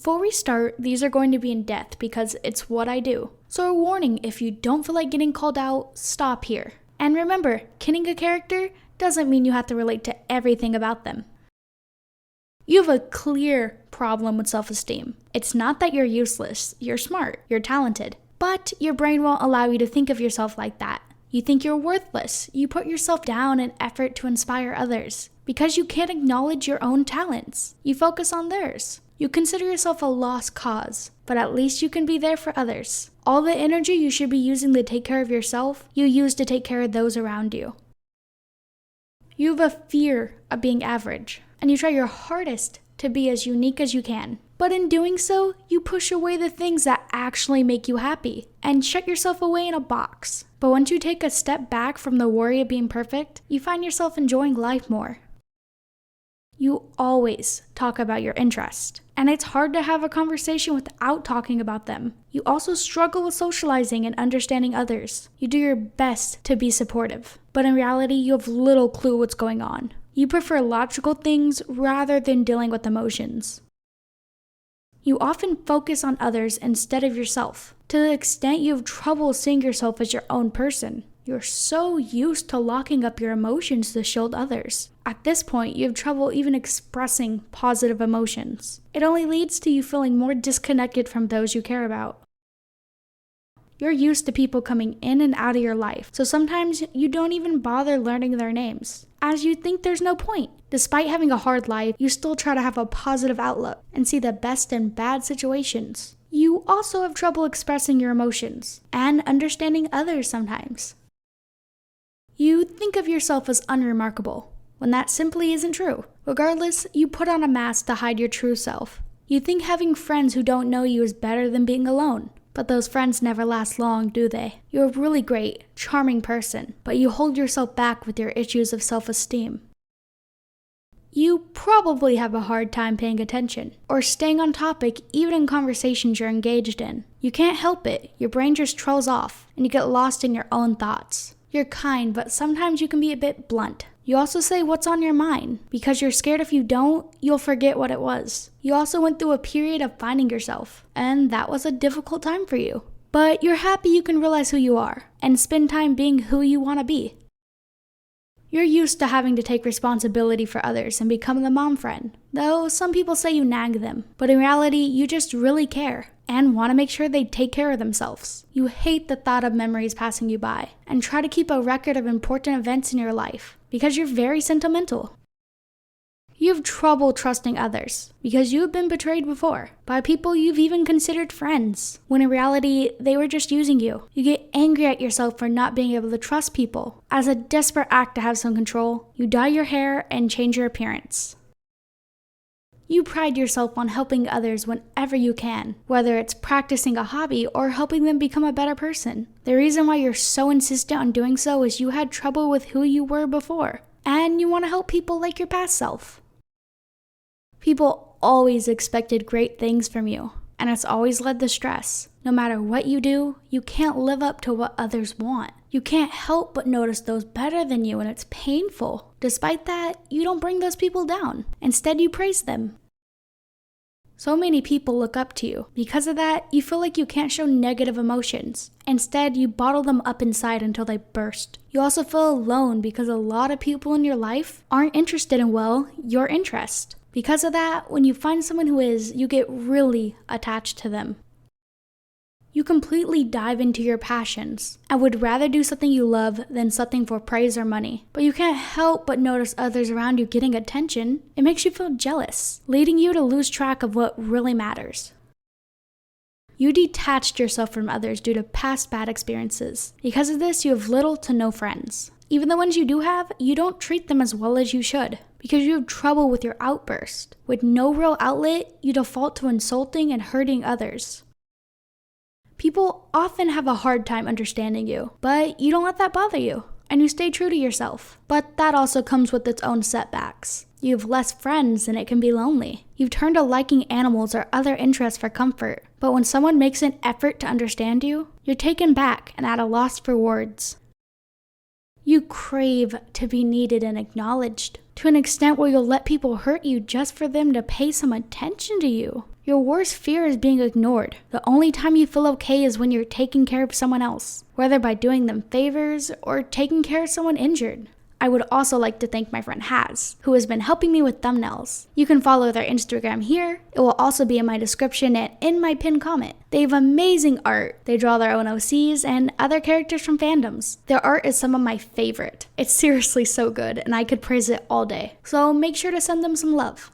Before we start, these are going to be in depth because it's what I do. So a warning, if you don't feel like getting called out, stop here. And remember, killing a character doesn't mean you have to relate to everything about them. You have a clear problem with self-esteem. It's not that you're useless, you're smart, you're talented, but your brain won't allow you to think of yourself like that. You think you're worthless, you put yourself down in effort to inspire others. Because you can't acknowledge your own talents, you focus on theirs. You consider yourself a lost cause, but at least you can be there for others. All the energy you should be using to take care of yourself, you use to take care of those around you. You have a fear of being average, and you try your hardest to be as unique as you can. But in doing so, you push away the things that actually make you happy, and shut yourself away in a box. But once you take a step back from the worry of being perfect, you find yourself enjoying life more. You always talk about your interest, and it's hard to have a conversation without talking about them. You also struggle with socializing and understanding others. You do your best to be supportive, but in reality, you have little clue what's going on. You prefer logical things rather than dealing with emotions. You often focus on others instead of yourself, to the extent you have trouble seeing yourself as your own person. You're so used to locking up your emotions to shield others. At this point, you have trouble even expressing positive emotions. It only leads to you feeling more disconnected from those you care about. You're used to people coming in and out of your life, so sometimes you don't even bother learning their names, as you think there's no point. Despite having a hard life, you still try to have a positive outlook and see the best in bad situations. You also have trouble expressing your emotions and understanding others sometimes. You think of yourself as unremarkable, when that simply isn't true. Regardless, you put on a mask to hide your true self. You think having friends who don't know you is better than being alone. But those friends never last long, do they? You're a really great, charming person, but you hold yourself back with your issues of self-esteem. You probably have a hard time paying attention, or staying on topic even in conversations you're engaged in. You can't help it, your brain just trolls off, and you get lost in your own thoughts. You're kind, but sometimes you can be a bit blunt. You also say what's on your mind, because you're scared if you don't, you'll forget what it was. You also went through a period of finding yourself, and that was a difficult time for you. But you're happy you can realize who you are, and spend time being who you want to be. You're used to having to take responsibility for others and become the mom friend, though some people say you nag them, but in reality, you just really care and want to make sure they take care of themselves. You hate the thought of memories passing you by and try to keep a record of important events in your life because you're very sentimental. You have trouble trusting others because you have been betrayed before by people you've even considered friends, when in reality, they were just using you. You get angry at yourself for not being able to trust people. As a desperate act to have some control, you dye your hair and change your appearance. You pride yourself on helping others whenever you can, whether it's practicing a hobby or helping them become a better person. The reason why you're so insistent on doing so is you had trouble with who you were before, and you want to help people like your past self. People always expected great things from you, and it's always led to stress. No matter what you do, you can't live up to what others want. You can't help but notice those better than you, and it's painful. Despite that, you don't bring those people down. Instead, you praise them. So many people look up to you. Because of that, you feel like you can't show negative emotions. Instead, you bottle them up inside until they burst. You also feel alone because a lot of people in your life aren't interested in, your interest. Because of that, when you find someone who is, you get really attached to them. You completely dive into your passions and would rather do something you love than something for praise or money. But you can't help but notice others around you getting attention. It makes you feel jealous, leading you to lose track of what really matters. You detached yourself from others due to past bad experiences. Because of this, you have little to no friends. Even the ones you do have, you don't treat them as well as you should, because you have trouble with your outburst. With no real outlet, you default to insulting and hurting others. People often have a hard time understanding you, but you don't let that bother you, and you stay true to yourself. But that also comes with its own setbacks. You have less friends and it can be lonely. You've turned to liking animals or other interests for comfort, but when someone makes an effort to understand you, you're taken back and at a loss for words. You crave to be needed and acknowledged, to an extent where you'll let people hurt you just for them to pay some attention to you. Your worst fear is being ignored. The only time you feel okay is when you're taking care of someone else, whether by doing them favors or taking care of someone injured. I would also like to thank my friend Haz, who has been helping me with thumbnails. You can follow their Instagram here. It will also be in my description and in my pinned comment. They have amazing art. They draw their own OCs and other characters from fandoms. Their art is some of my favorite. It's seriously so good, and I could praise it all day. So make sure to send them some love.